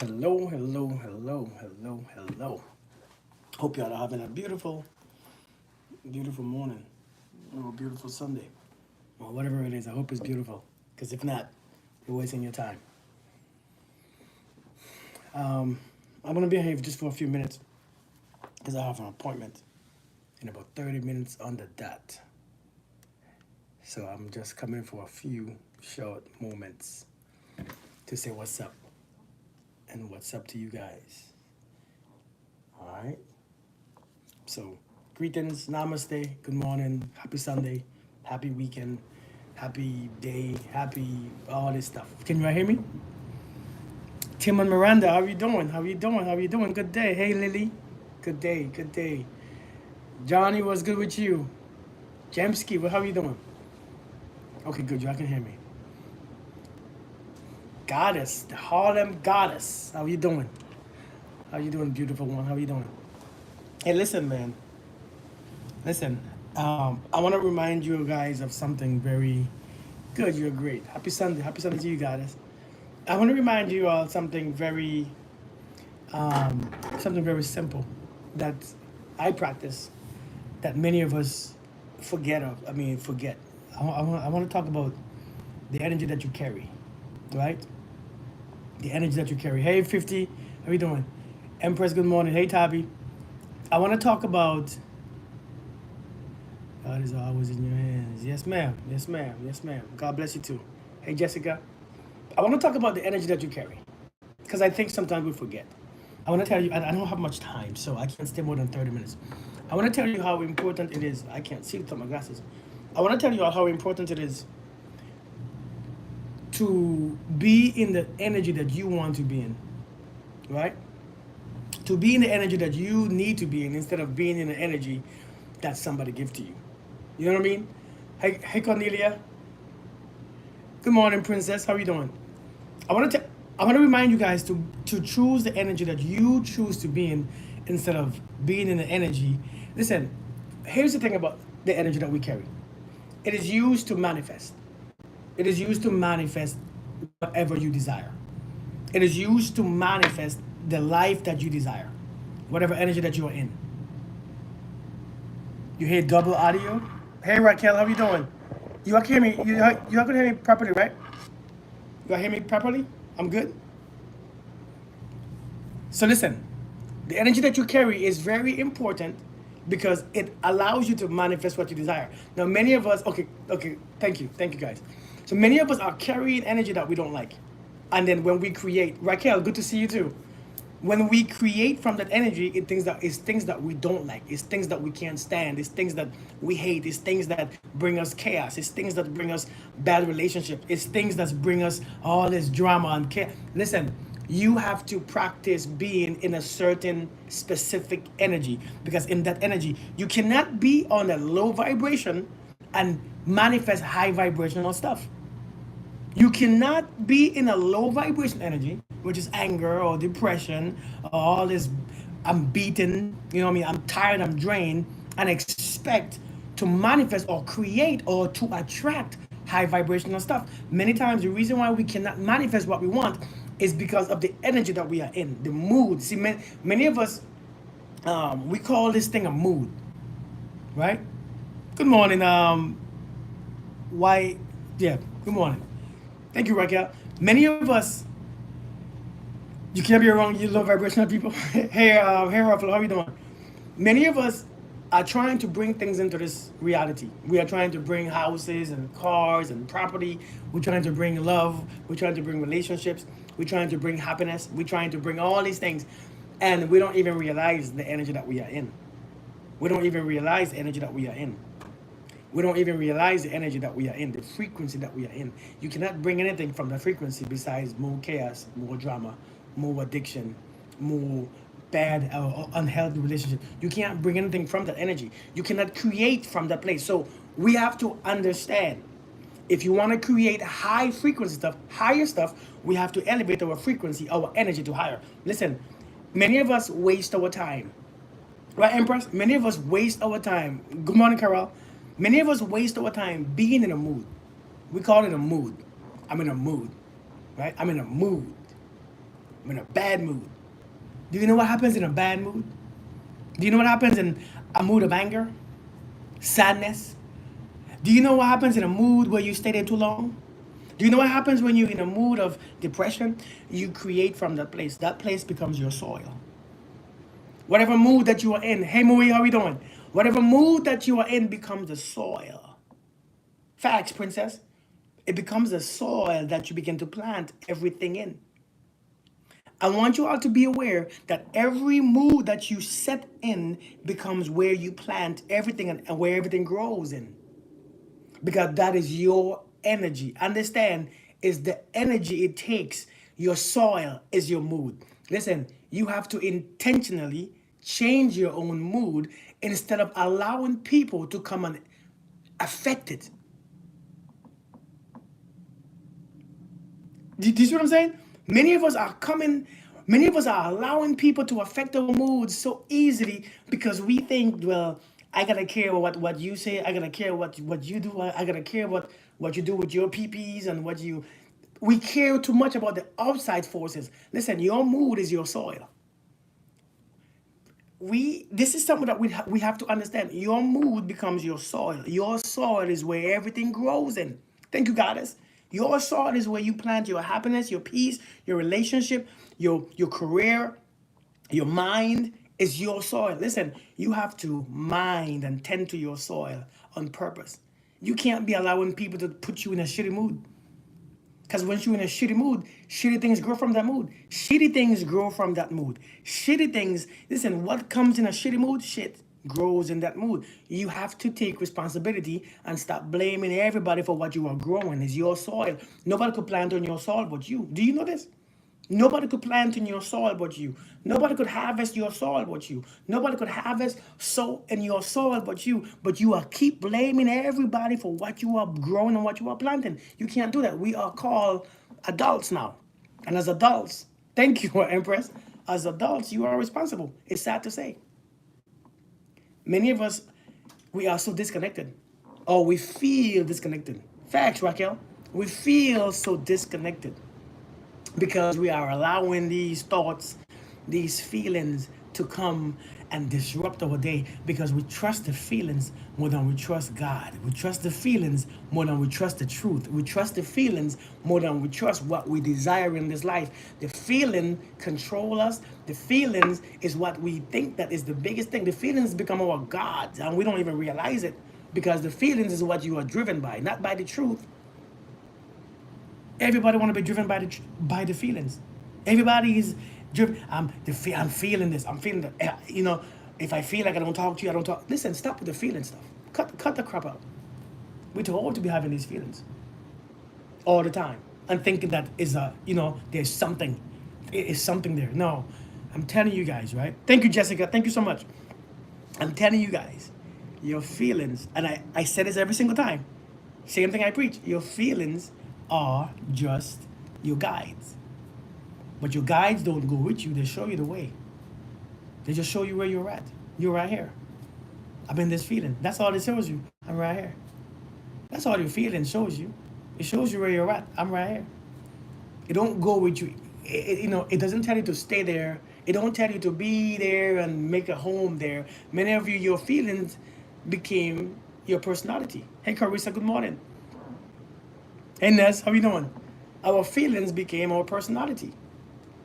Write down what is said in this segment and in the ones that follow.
Hello, hello, hello, hello, hello. Hope y'all are having a beautiful, beautiful morning or a beautiful Sunday or whatever it is. I hope it's beautiful because if not, you're wasting your time. I'm gonna be here just for a few minutes because I have an appointment in about 30 minutes on the dot. So I'm just coming for a few short moments to say what's up and what's up to you guys. All right. So, greetings, namaste, good morning, happy Sunday, happy weekend, happy day, happy all this stuff. Can you hear me? Tim and Miranda, how you doing? How you doing? How you doing? Good day. Hey, Lily. Good day. Good day. Johnny, what's good with you? Jamski, how you doing? Okay, good. Y'all can hear me. Goddess, the Harlem Goddess. How you doing? How you doing, beautiful one? How you doing? Hey, listen, man. Listen, I want to remind you guys of something very good. You're great. Happy Sunday. Happy Sunday to you guys. I want to remind you of something very simple that I practice that many of us forget of. I mean, forget. I want to talk about the energy that you carry, right? The energy that you carry. Hey, 50, how you doing? Empress, good morning. Hey, Tabby. I want to talk about God is always in your hands. Yes, ma'am. Yes, ma'am. Yes, ma'am. God bless you too. Hey, Jessica. I want to talk about the energy that you carry because I think sometimes we forget. I want to tell you, I don't have much time, so I can't stay more than 30 minutes. I want to tell you how important it is. I can't see without my glasses. I want to tell you how important it is to be in the energy that you want to be in, right? To be in the energy that you need to be in instead of being in the energy that somebody gives to you. You know what I mean? Hey Cornelia. Good morning, princess. How are you doing? I want to I want to remind you guys to choose the energy that you choose to be in instead of being in the energy. Listen, here's the thing about the energy that we carry. It is used to manifest. It is used to manifest whatever you desire. It is used to manifest the life that you desire, whatever energy that you are in. You hear double audio? Hey Raquel, how you doing? You can hear me. You can hear me properly, right? You can hear me properly? I'm good. So listen, the energy that you carry is very important because it allows you to manifest what you desire. Now, many of us, okay, thank you guys. So many of us are carrying energy that we don't like, and then when we create, Raquel, good to see you too. When we create from that energy, it's things that we don't like. It's things that we can't stand. It's things that we hate. It's things that bring us chaos. It's things that bring us bad relationships. It's things that bring us all this drama and chaos. Listen, you have to practice being in a certain specific energy because in that energy, you cannot be on a low vibration and manifest high vibrational stuff. You cannot be in a low vibration energy, which is anger or depression or all this. I'm beaten, you know what I mean? I'm tired, I'm drained, and expect to manifest or create or to attract high vibrational stuff. Many times, the reason why we cannot manifest what we want is because of the energy that we are in, the mood. See, many of us, we call this thing a mood, right? Good morning, why, yeah, good morning. Thank you, Raquel. Many of us, you can't be around you low vibrational people. Hey, Ruffalo, how you doing? Many of us are trying to bring things into this reality. We are trying to bring houses and cars and property. We're trying to bring love. We're trying to bring relationships. We're trying to bring happiness. We're trying to bring all these things. And we don't even realize the energy that we are in. We don't even realize the energy that we are in. We don't even realize the energy that we are in, the frequency that we are in. You cannot bring anything from the frequency besides more chaos, more drama, more addiction, more bad or unhealthy relationship. You can't bring anything from that energy. You cannot create from that place. So we have to understand if you want to create high frequency stuff, higher stuff, we have to elevate our frequency, our energy to higher. Listen, many of us waste our time. Right, Empress? Many of us waste our time. Good morning, Carol. Many of us waste our time being in a mood. We call it a mood. I'm in a mood, right? I'm in a mood. I'm in a bad mood. Do you know what happens in a bad mood? Do you know what happens in a mood of anger, sadness? Do you know what happens in a mood where you stay there too long? Do you know what happens when you're in a mood of depression? You create from that place. That place becomes your soil. Whatever mood that you are in, hey Marie, how we doing? Whatever mood that you are in becomes the soil. Facts, princess. It becomes the soil that you begin to plant everything in. I want you all to be aware that every mood that you set in becomes where you plant everything and where everything grows in. Because that is your energy. Understand, is the energy it takes. Your soil is your mood. Listen, you have to intentionally change your own mood instead of allowing people to come and affect it. Do you see what I'm saying? Many of us are allowing people to affect our moods so easily because we think, well, I gotta care about what you say, I gotta care what you do, I gotta care what you do with your PPs and what you. We care too much about the outside forces. Listen, your mood is your soil. This is something that we have to understand. Your mood becomes your soil. Your soil is where everything grows in. Thank you, goddess. Your soil is where you plant your happiness, your peace, your relationship, your career, your mind is your soil. Listen, you have to mind and tend to your soil on purpose. You can't be allowing people to put you in a shitty mood. Because once you're in a shitty mood, shitty things grow from that mood. Shitty things grow from that mood. Shitty things, listen, what comes in a shitty mood? Shit grows in that mood. You have to take responsibility and stop blaming everybody for what you are growing. It's your soil. Nobody could plant on your soil but you. Do you know this? Nobody could plant in your soil but you. Nobody could harvest your soil but you. Nobody could harvest sow in your soil but you. But you are keep blaming everybody for what you are growing and what you are planting. You can't do that. We are called adults now. And as adults, thank you, Empress. As adults, you are responsible. It's sad to say. Many of us, we are so disconnected. Or we feel disconnected. Facts, Raquel. We feel so disconnected because we are allowing these thoughts, these feelings to come and disrupt our day because we trust the feelings more than we trust God. We trust the feelings more than we trust the truth. We trust the feelings more than we trust what we desire in this life. The feeling control us. The feelings is what we think that is the biggest thing. The feelings become our gods and we don't even realize it because the feelings is what you are driven by, not by the truth. Everybody want to be driven by the feelings. Everybody is driven. I'm feeling this. I'm feeling that. You know, if I feel like I don't talk to you, I don't talk. Listen, stop with the feeling stuff. Cut the crap out. We're too old to be having these feelings all the time and thinking that is there's something. Is something there. No, I'm telling you guys, right? Thank you, Jessica. Thank you so much. I'm telling you guys, your feelings, and I say this every single time. Same thing I preach. Your feelings are just your guides. But your guides don't go with you, they show you the way. They just show you where you're at. You're right here. I'm in this feeling. That's all it shows you. I'm right here. That's all your feeling shows you. It shows you where you're at. I'm right here. It don't go with you. It doesn't tell you to stay there. It don't tell you to be there and make a home there. Many of you, your feelings became your personality. Hey, Carissa, good morning. Hey Ness, how you doing? Our feelings became our personality.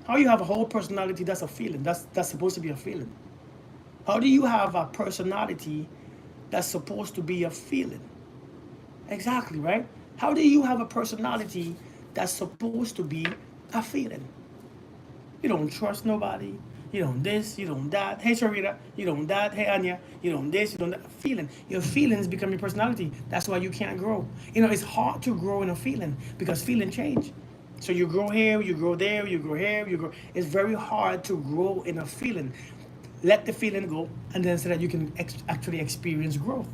How you have a whole personality that's a feeling? That's supposed to be a feeling. How do you have a personality that's supposed to be a feeling? Exactly, right? How do you have a personality that's supposed to be a feeling? You don't trust nobody. You don't this, you don't that. Hey Sharita, you don't that. Hey Anya, you don't this, you don't that. Feeling. Your feelings become your personality. That's why you can't grow. It's hard to grow in a feeling because feeling change. So you grow here, you grow there, you grow here, you grow. It's very hard to grow in a feeling. Let the feeling go, and then so that you can actually experience growth.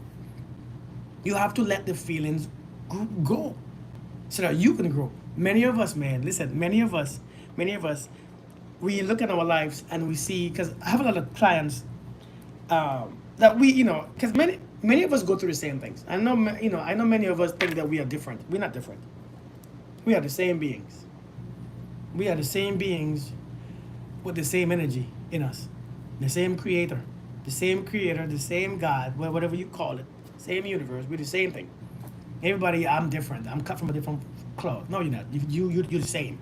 You have to let the feelings go, so that you can grow. Many of us, man, listen. Many of us, we look at our lives and we see, because I have a lot of clients that because many of us go through the same things. I know many of us think that we are different. We're not different. We are the same beings. We are the same beings with the same energy in us, the same creator, the same God, whatever you call it, same universe. We're the same thing. Everybody, I'm different. I'm cut from a different cloth. No, you're not. You're the same.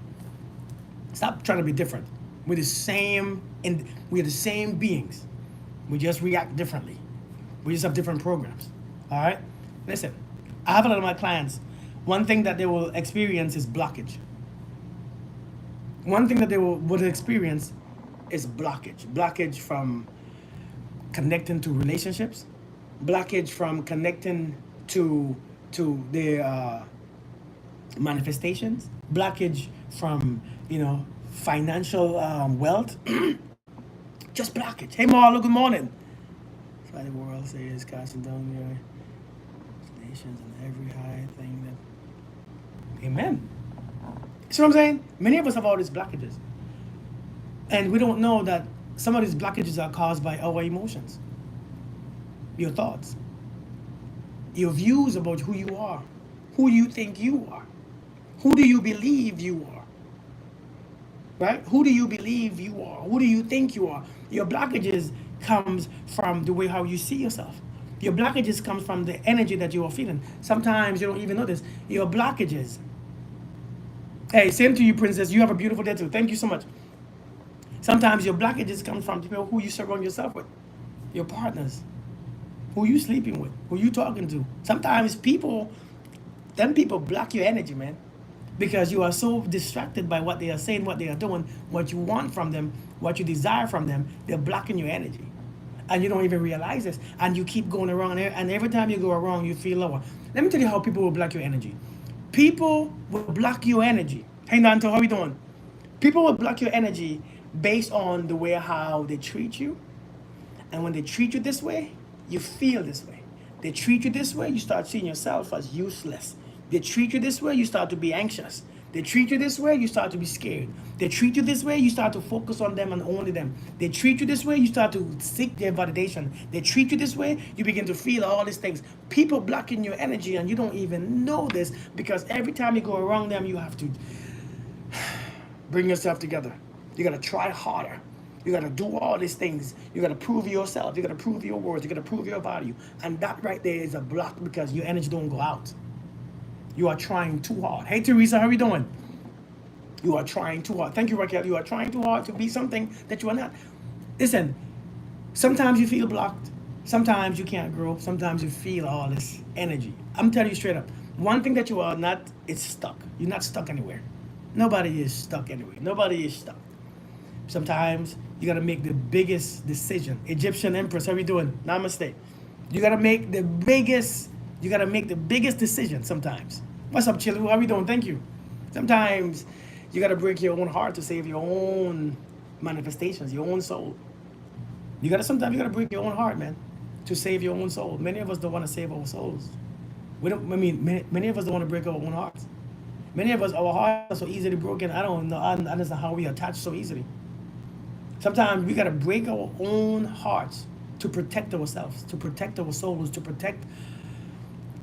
Stop trying to be different. We're the same, and we're the same beings. We just react differently. We just have different programs. All right. Listen, I have a lot of my clients. One thing that they will experience is blockage. One thing that they would experience is blockage. Blockage from connecting to relationships. Blockage from connecting to their manifestations. Blockage from financial wealth. Just blockage. Hey Marlo, good morning. That's why the world says casting down your nations and every high thing that. Amen. See what I'm saying? Many of us have all these blockages. And we don't know that some of these blockages are caused by our emotions, your thoughts, your views about who you are, who you think you are, who do you believe you are, right? Who do you believe you are? Who do you think you are? Your blockages comes from the way how you see yourself. Your blockages comes from the energy that you are feeling. Sometimes you don't even notice your blockages. Hey, same to you, princess. You have a beautiful day too. Thank you so much. Sometimes your blockages come from people who you surround yourself with, your partners, who you sleeping with, who you talking to. Sometimes people block your energy, man, because you are so distracted by what they are saying, what they are doing, what you want from them, what you desire from them. They're blocking your energy, and you don't even realize this. And you keep going around there, and every time you go around, you feel lower. Let me tell you how people will block your energy. People will block your energy. Hey Nanto, how you doing? People will block your energy based on the way how they treat you. And when they treat you this way, you feel this way. They treat you this way, you start seeing yourself as useless. They treat you this way, you start to be anxious. They treat you this way, you start to be scared. They treat you this way, you start to focus on them and only them. They treat you this way, you start to seek their validation. They treat you this way, you begin to feel all these things. People blocking your energy and you don't even know this, because every time you go around them, you have to bring yourself together. You gotta try harder. You gotta do all these things. You gotta prove yourself. You gotta prove your words. You gotta prove your value. And that right there is a block, because your energy don't go out. You are trying too hard. Hey Teresa, how are you doing? You are trying too hard. Thank you, Raquel. You are trying too hard to be something that you are not. Listen, sometimes you feel blocked. Sometimes you can't grow. Sometimes you feel all this energy. I'm telling you straight up. One thing that you are not is stuck. You're not stuck anywhere. Nobody is stuck anywhere. Nobody is stuck. Sometimes you gotta make the biggest decision. Egyptian Empress, how are you doing? Namaste. You gotta make the biggest decision sometimes. What's up, Chilu? How are you doing? Thank you. Sometimes you gotta break your own heart to save your own manifestations, your own soul. Sometimes you gotta break your own heart, man, to save your own soul. Many of us don't want to save our souls. Many of us don't want to break our own hearts. Many of us, our hearts are so easily broken. I don't understand how we attach so easily. Sometimes we gotta break our own hearts to protect ourselves, to protect our souls, to protect.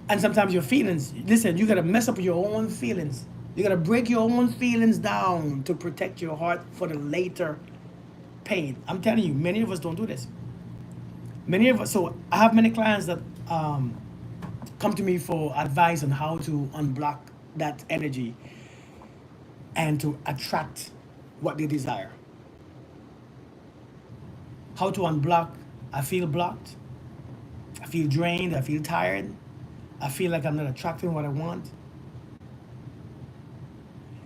And sometimes your feelings, listen, you gotta mess up your own feelings. You gotta break your own feelings down to protect your heart for the later pain. I'm telling you, many of us don't do this. Many of us, so I have many clients that come to me for advice on how to unblock that energy and to attract what they desire. How to unblock. I feel blocked. I feel drained. I feel tired. I feel like I'm not attracting what I want.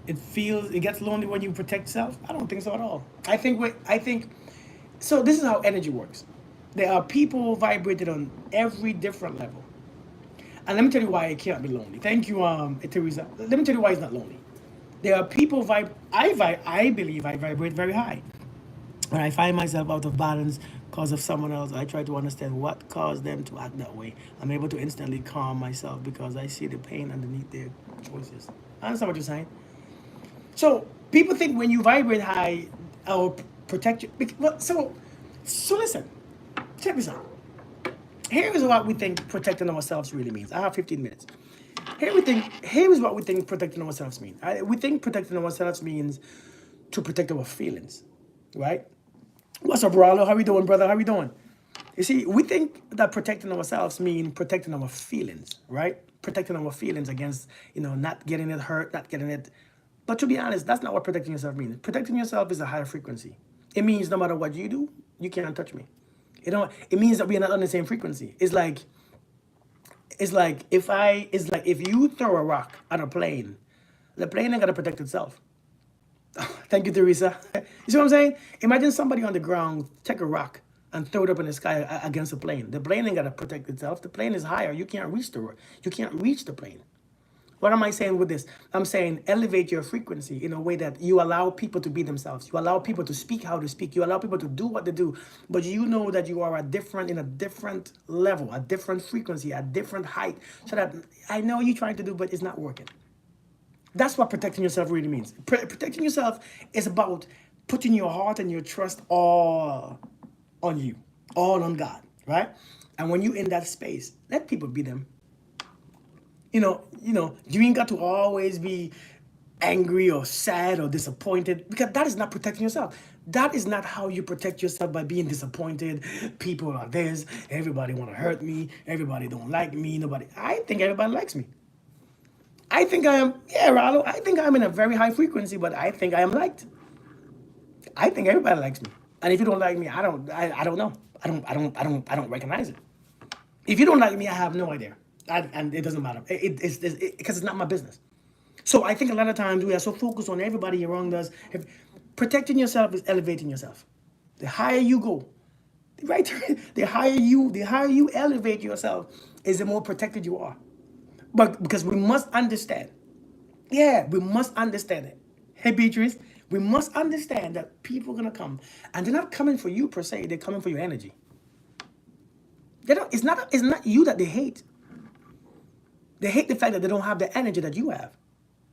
It gets lonely when you protect self. I don't think so at all. I think so. This is how energy works. There are people vibrated on every different level. And let me tell you why it can't be lonely. Thank you, Teresa. Let me tell you why it's not lonely. There are people I believe I vibrate very high. When I find myself out of balance because of someone else, I try to understand what caused them to act that way. I'm able to instantly calm myself because I see the pain underneath their choices. I understand what you're saying. So people think when you vibrate high, I'll protect you. So listen, check this out. Here is what we think protecting ourselves really means. I have 15 minutes. Here is what we think protecting ourselves means. We think protecting ourselves means to protect our feelings. right? What's up, Rollo? How we doing, brother? How we doing? You see, we think that protecting ourselves means protecting our feelings, right? Protecting our feelings against, not getting it hurt, not getting it. But to be honest, that's not what protecting yourself means. Protecting yourself is a higher frequency. It means no matter what you do, you can't touch me. It means that we are not on the same frequency. It's like if you throw a rock at a plane, the plane ain't gonna protect itself. Thank you, Teresa. You see what I'm saying? Imagine somebody on the ground take a rock and throw it up in the sky against a plane. The plane ain't gotta protect itself. The plane is higher. You can't reach the plane. What am I saying with this? I'm saying elevate your frequency in a way that you allow people to be themselves. You allow people to speak how to speak. You allow people to do what they do. But you know that you are in a different level, a different frequency, a different height. So that I know you're trying to do, but it's not working. That's what protecting yourself really means. Protecting yourself is about putting your heart and your trust all on you, all on God, right? And when you're in that space, let people be them. You ain't got to always be angry or sad or disappointed because that is not protecting yourself. That is not how you protect yourself by being disappointed. People are this, everybody want to hurt me, everybody don't like me, nobody. I think everybody likes me. I think I am, yeah, Rallo, I think I'm in a very high frequency, but I think I am liked. I think everybody likes me. And if you don't like me, I don't know. I don't recognize it. If you don't like me, I have no idea. And it doesn't matter. Because it's not my business. So I think a lot of times we are so focused on everybody around us. Protecting yourself is elevating yourself. The higher you go, right? the higher you elevate yourself, is the more protected you are. But because we must understand, yeah, we must understand it. Hey, Beatrice, we must understand that people are gonna come, and they're not coming for you per se. They're coming for your energy. They don't. It's not you that they hate. They hate the fact that they don't have the energy that you have.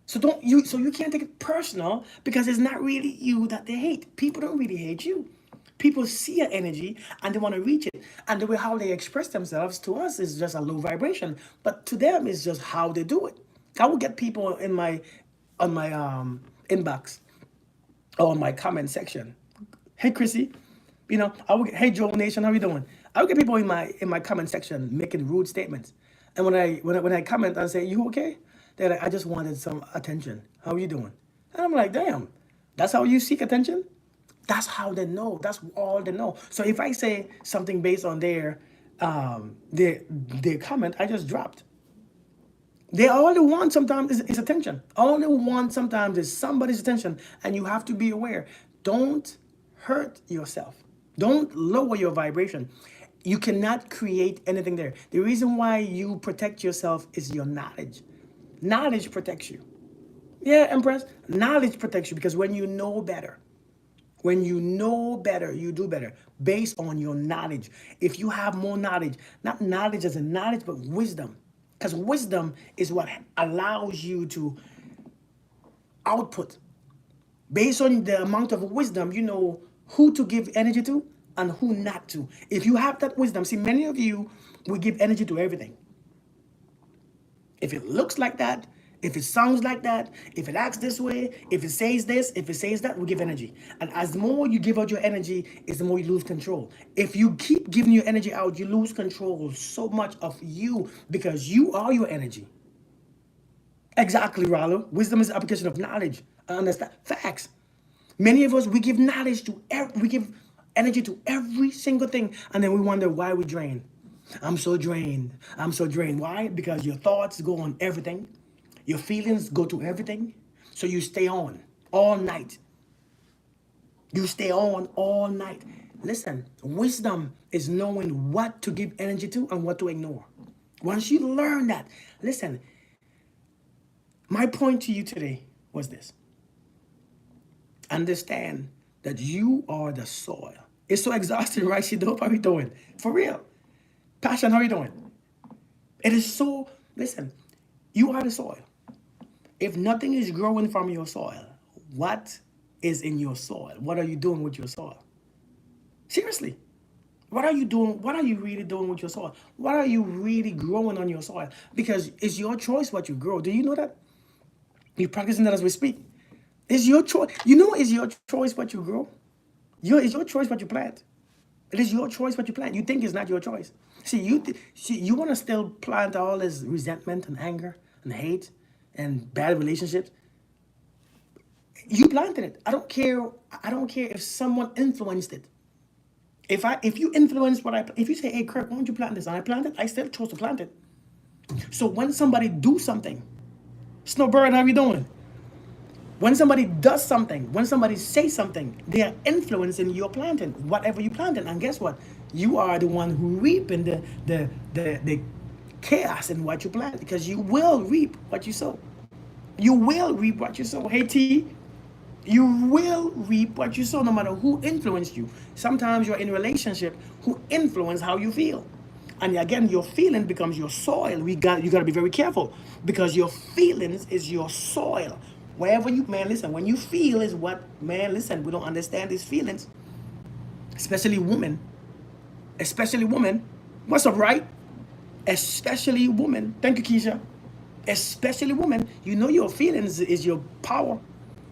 So you can't take it personal because it's not really you that they hate. People don't really hate you. People see your energy and they want to reach it. And the way how they express themselves to us is just a low vibration. But to them it's just how they do it. I will get people in my on my inbox or my comment section. Hey Chrissy, hey Joel Nation, how you doing? I would get people in my comment section making rude statements. And when I comment and say, you okay? They're like, I just wanted some attention. How are you doing? And I'm like, damn, that's how you seek attention? That's how they know. That's all they know. So if I say something based on their comment, I just dropped. They all they want sometimes is attention. All they want sometimes is somebody's attention. And you have to be aware. Don't hurt yourself. Don't lower your vibration. You cannot create anything there. The reason why you protect yourself is your knowledge. Knowledge protects you. Yeah, Empress. Knowledge protects you because when you know better, you do better based on your knowledge. If you have more knowledge, not knowledge as in knowledge, but wisdom. Because wisdom is what allows you to output. Based on the amount of wisdom, you know who to give energy to and who not to. If you have that wisdom, see, many of you will give energy to everything. If it looks like that, if it sounds like that, if it acts this way, if it says this, if it says that, we give energy. And as the more you give out your energy, is the more you lose control. If you keep giving your energy out, you lose control so much of you because you are your energy. Exactly, Rollo. Wisdom is the application of knowledge. I understand. Facts. Many of us, we give we give energy to every single thing, and then we wonder why we drain. I'm so drained. I'm so drained. Why? Because your thoughts go on everything. Your feelings go to everything. So you stay on all night. You stay on all night. Listen, wisdom is knowing what to give energy to and what to ignore. Once you learn that, listen, my point to you today was this. Understand that you are the soil. It's so exhausting, right? How are you doing? For real. Passion, how are you doing? It is so, listen, you are the soil. If nothing is growing from your soil, what is in your soil? What are you doing with your soil? Seriously. What are you doing? What are you really doing with your soil? What are you really growing on your soil? Because it's your choice what you grow. Do you know that? You're practicing that as we speak. It's your choice. It's your choice what you grow. It's your choice what you plant. It is your choice what you plant. You think it's not your choice. See, you want to still plant all this resentment and anger and hate and bad relationships. You planted it. I don't care. I don't care if someone influenced it. If you influence if you say, hey Kirk, why don't you plant this? And I plant it, I still chose to plant it. So when somebody do something, Snowbird, how you doing? When somebody does something, when somebody says something, they are influencing your planting, whatever you planted. And guess what? You are the one who reaping the chaos in what you plant, because you will reap what you sow. You will reap what you sow. Hey T, you will reap what you sow, no matter who influenced you. Sometimes you're in a relationship who influence how you feel. And again, your feeling becomes your soil. You got to be very careful, because your feelings is your soil. Wherever you, man, listen, when you feel is what, man, listen, we don't understand these feelings, especially women. Especially women. What's up, right? Especially women. Thank you, Keisha. Especially women. You know your feelings is your power,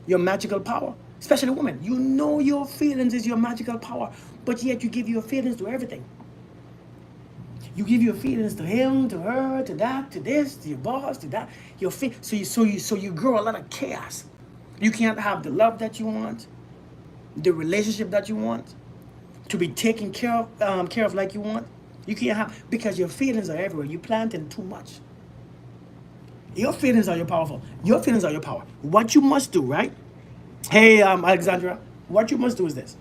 your magical power. Especially women. You know your feelings is your magical power, but yet you give your feelings to everything. You give your feelings to him, to her, to that, to this, to your boss, to that. So you grow a lot of chaos. You can't have the love that you want, the relationship that you want, to be taken care of like you want. You can't have, because your feelings are everywhere. You planting too much. Your feelings are your powerful. Your feelings are your power. What you must do, right? Hey, Alexandra, what you must do is this: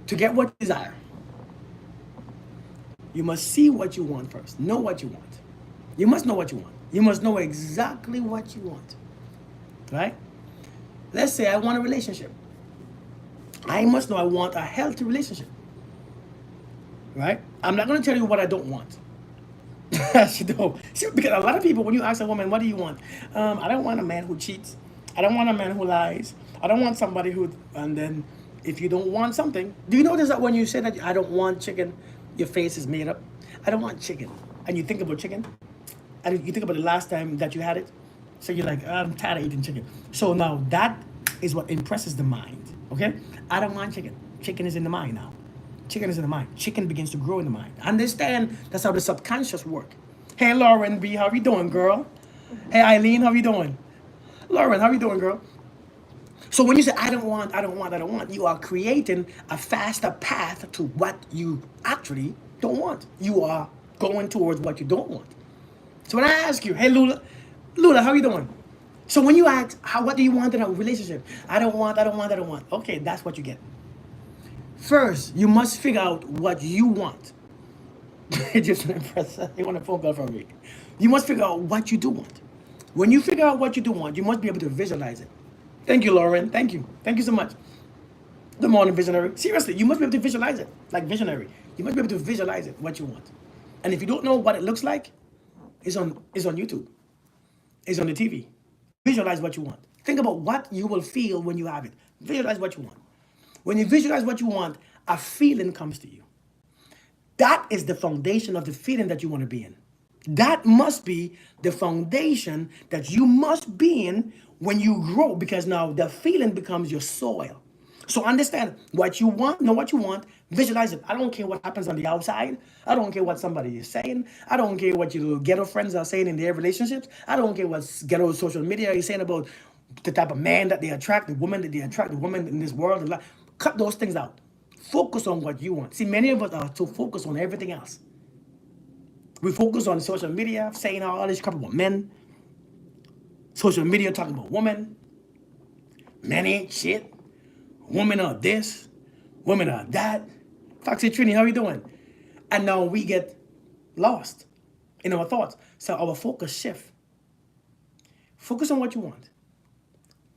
to get what you desire. You must see what you want first. Know what you want. You must know what you want. You must know exactly what you want. Right? Let's say I want a relationship. I must know I want a healthy relationship. Right? I'm not going to tell you what I don't want. You know, see, because a lot of people, when you ask a woman, what do you want? I don't want a man who cheats. I don't want a man who lies. I don't want somebody who, and then if you don't want something, do you notice that when you say that I don't want chicken, your face is made up? I don't want chicken. And you think about chicken, and you think about the last time that you had it. So you're like, I'm tired of eating chicken. So now that is what impresses the mind. Okay? I don't want chicken. Chicken is in the mind now. Chicken is in the mind. Chicken begins to grow in the mind. Understand that's how the subconscious work. Hey Lauren B, how you doing, girl? Hey Eileen, how you doing? Lauren, how you doing, girl? So when you say I don't want, you are creating a faster path to what you actually don't want. You are going towards what you don't want. So when I ask you, hey Lula, how you doing? So when you ask, what do you want in a relationship? I don't want. Okay, that's what you get. First, you must figure out what you want. Just impress. You want a phone call from me. You must figure out what you do want. When you figure out what you do want, you must be able to visualize it. Thank you, Lauren. Thank you. Thank you so much. Good morning, visionary. Seriously, you must be able to visualize it. Like visionary. You must be able to visualize it, what you want. And if you don't know what it looks like, it's on YouTube. It's on the TV. Visualize what you want. Think about what you will feel when you have it. Visualize what you want. When you visualize what you want, a feeling comes to you. That is the foundation of the feeling that you want to be in. That must be the foundation that you must be in when you grow, because now the feeling becomes your soil. So understand what you want, know what you want, visualize it. I don't care what happens on the outside. I don't care what somebody is saying. I don't care what your ghetto friends are saying in their relationships. I don't care what ghetto social media is saying about the type of man that they attract, the woman that they attract, the woman in this world. Cut those things out. Focus on what you want. See, many of us are so focused on everything else. We focus on social media, saying all this crap about men. Social media talking about women. Men ain't shit. Women are this. Women are that. Foxy Trini, how you doing? And now we get lost in our thoughts. So our focus shift. Focus on what you want.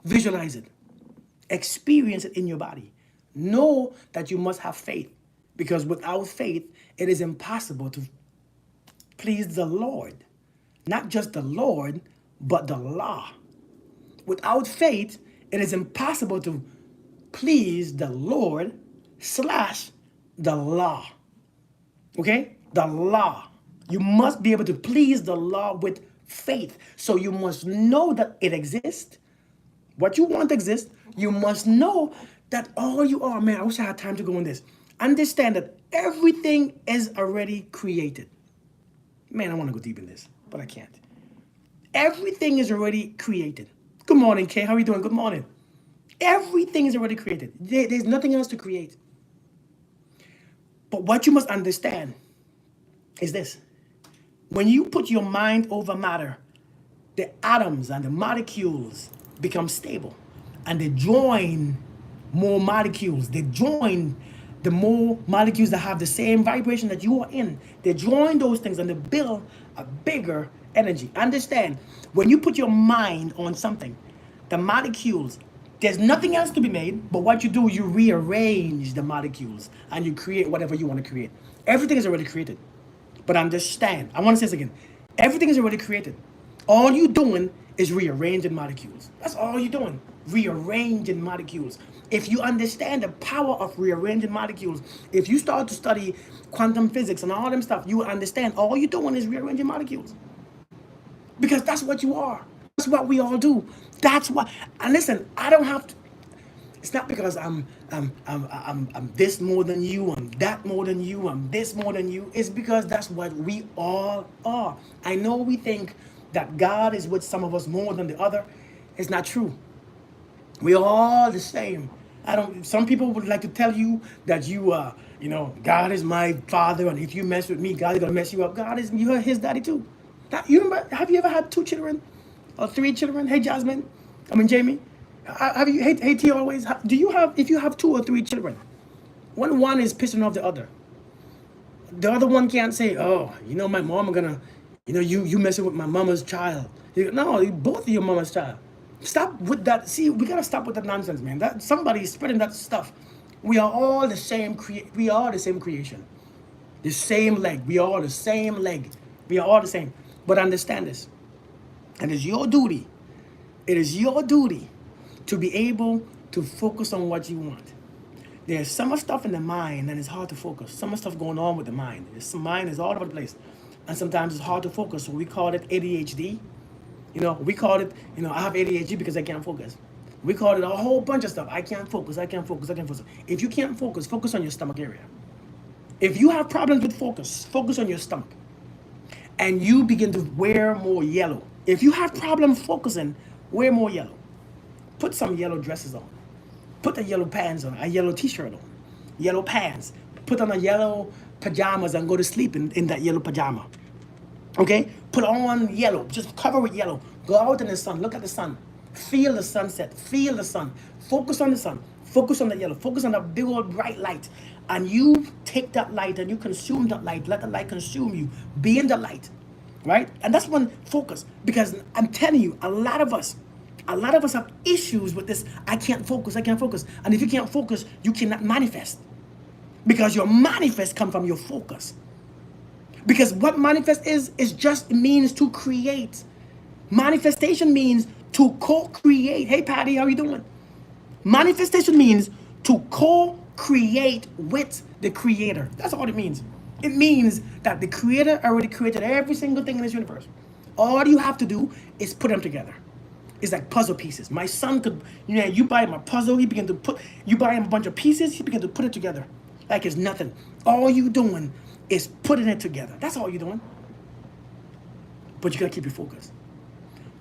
Visualize it. Experience it in your body. Know that you must have faith, because without faith, it is impossible to please the Lord. Not just the Lord, but the law. Without faith, it is impossible to please the Lord / the law. Okay? The law. You must be able to please the law with faith. So you must know that it exists. What you want exists. You must know that all you are, man, I wish I had time to go on this. Understand that everything is already created. Man, I want to go deep in this, but I can't. Everything is already created. Good morning, Kay. How are you doing? Good morning. Everything is already created. There's nothing else to create. But what you must understand is this. When you put your mind over matter, the atoms and the molecules become stable. And they join more molecules. They join the more molecules that have the same vibration that you are in. They join those things and they build a bigger energy. Understand, when you put your mind on something, the molecules, there's nothing else to be made, but what you do, you rearrange the molecules and you create whatever you want to create. Everything is already created. But understand, I want to say this again. Everything is already created. All you're doing is rearranging molecules. That's all you're doing. Rearranging molecules. If you understand the power of rearranging molecules, if you start to study quantum physics and all them stuff, you will understand all you're doing is rearranging molecules. Because that's what you are. That's what we all do. That's what. And listen, I don't have to. It's not because I'm this more than you, I'm that more than you, I'm this more than you. It's because that's what we all are. I know we think that God is with some of us more than the other. It's not true. We're all the same. Some people would like to tell you that God is my father, and if you mess with me, God is gonna mess you up. You're his daddy too. You remember, have you ever had 2 children? Or 3 children? Hey Jasmine. Jamie. Have you, hey T always, if you have 2 or 3 children, when one is pissing off the other one can't say, oh, my mom gonna, you messing with my mama's child. No, both of your mama's child. Stop with that. See, we gotta stop with that nonsense, man. That somebody is spreading that stuff. We are all the same we are the same creation. The same leg. We are all the same leg. We are all the same. But understand this. And it's your duty. It is your duty to be able to focus on what you want. There's so much stuff in the mind and it's hard to focus. So much stuff going on with the mind. The mind is all over the place. And sometimes it's hard to focus. So we call it ADHD. We call it, I have ADHD because I can't focus. We call it a whole bunch of stuff. I can't focus. If you can't focus, focus on your stomach area. If you have problems with focus on your stomach. And you begin to wear more yellow. If you have problems focusing, wear more yellow. Put some yellow dresses on. Put a yellow pants on, a yellow t-shirt on, yellow pants. Put on a yellow pajamas and go to sleep in that yellow pajama. Okay? Put on yellow. Just cover with yellow. Go out in the sun. Look at the sun. Feel the sunset. Feel the sun. Focus on the sun. Focus on the yellow. Focus on that big old bright light. And you take that light and you consume that light. Let the light consume you. Be in the light. Right? And that's when focus. Because I'm telling you, a lot of us have issues with this. I can't focus. And if you can't focus, you cannot manifest. Because your manifest comes from your focus. Because what manifest is just means to create. Manifestation means to co-create. Hey Patty, how are you doing? Manifestation means to co-create with the creator. That's all it means. It means that the creator already created every single thing in this universe. All you have to do is put them together. It's like puzzle pieces. My son could, you buy him a puzzle, you buy him a bunch of pieces, he begin to put it together like it's nothing. All you doing is putting it together. That's all you're doing. But you gotta keep your focus.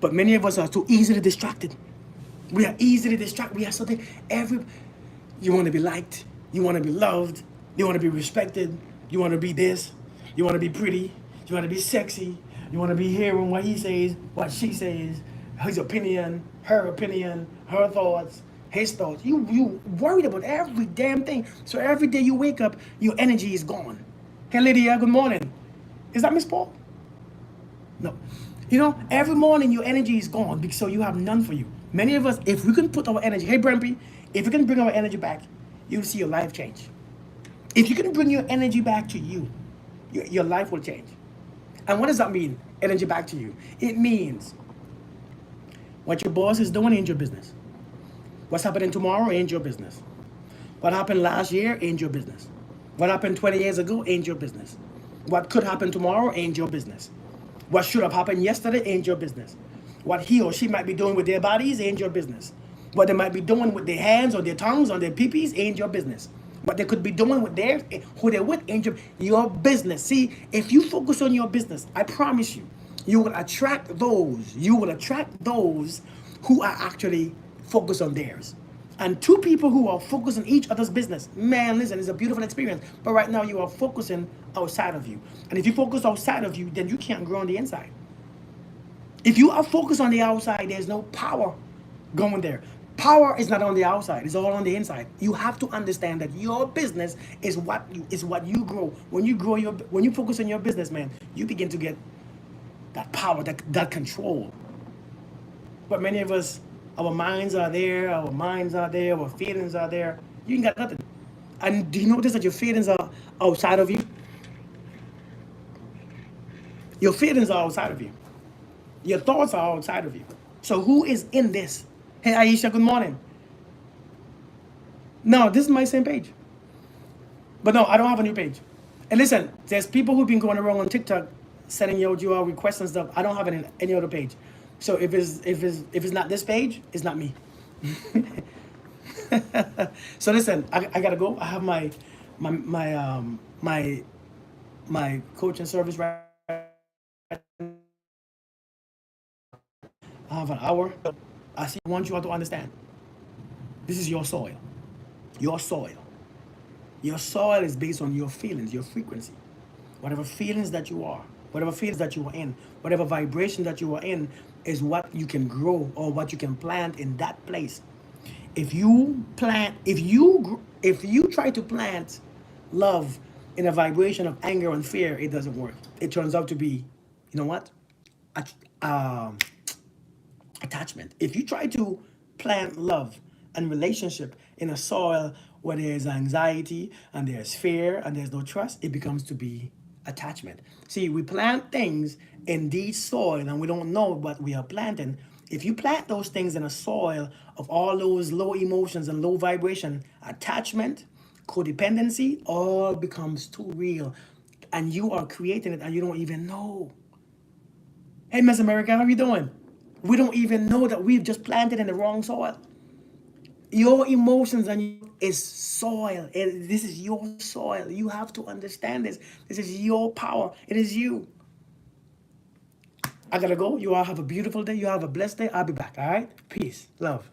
But many of us are too easily distracted. We are easily distracted. We are something, you want to be liked, you want to be loved, you want to be respected, you want to be this, you want to be pretty, you want to be sexy, you want to be hearing what he says, what she says, his opinion, her thoughts, his thoughts. You worried about every damn thing. So every day you wake up, your energy is gone. Hey Lydia, good morning. Is that Miss Paul? No. Every morning your energy is gone, so you have none for you. Many of us, if we can put our energy, hey Brempy, if we can bring our energy back, you'll see your life change. If you can bring your energy back to you, your life will change. And what does that mean, energy back to you? It means what your boss is doing ain't your business. What's happening tomorrow ain't your business. What happened last year ain't your business. What happened 20 years ago ain't your business. What could happen tomorrow ain't your business. What should have happened yesterday ain't your business. What he or she might be doing with their bodies ain't your business. What they might be doing with their hands or their tongues or their peepees ain't your business. What they could be doing with their, who they're with ain't your business. See, if you focus on your business, I promise you, you will attract those. You will attract those who are actually focused on theirs. And two people who are focused on each other's business, man, listen, it's a beautiful experience. But right now, you are focusing outside of you. And if you focus outside of you, then you can't grow on the inside. If you are focused on the outside, there's no power going there. Power is not on the outside; it's all on the inside. You have to understand that your business is what you grow. When you grow when you focus on your business, man, you begin to get that power, that control. But many of us, our minds are there, our feelings are there. You ain't got nothing. And do you notice that your feelings are outside of you? Your feelings are outside of you. Your thoughts are outside of you. So who is in this? Hey Aisha, good morning. No, this is my same page. But no, I don't have a new page. And listen, there's people who've been going around on TikTok sending you all requests and stuff. I don't have it in any other page. So if it's not this page, it's not me. So listen, I gotta go. I have my coaching service right. I have an hour. I want you all to understand. This is your soil. Your soil. Your soil is based on your feelings, your frequency. Whatever feelings that you are, whatever feelings that you are in, whatever vibration that you are in is what you can grow or what you can plant in that place. If you try to plant love in a vibration of anger and fear, it doesn't work. It turns out to be, you know what? Um, attachment. If you try to plant love and relationship in a soil where there's anxiety and there's fear and there's no trust, it becomes to be attachment. See, we plant things in these soil and we don't know what we are planting. If you plant those things in a soil of all those low emotions and low vibration, attachment, codependency, all becomes too real. And you are creating it and you don't even know. Hey, Miss America, how are you doing? We don't even know that we've just planted in the wrong soil. Your emotions and is soil. This is your soil. You have to understand this. This is your power. It is you. I gotta go. You all have a beautiful day. You have a blessed day. I'll be back. All right. Peace. Love.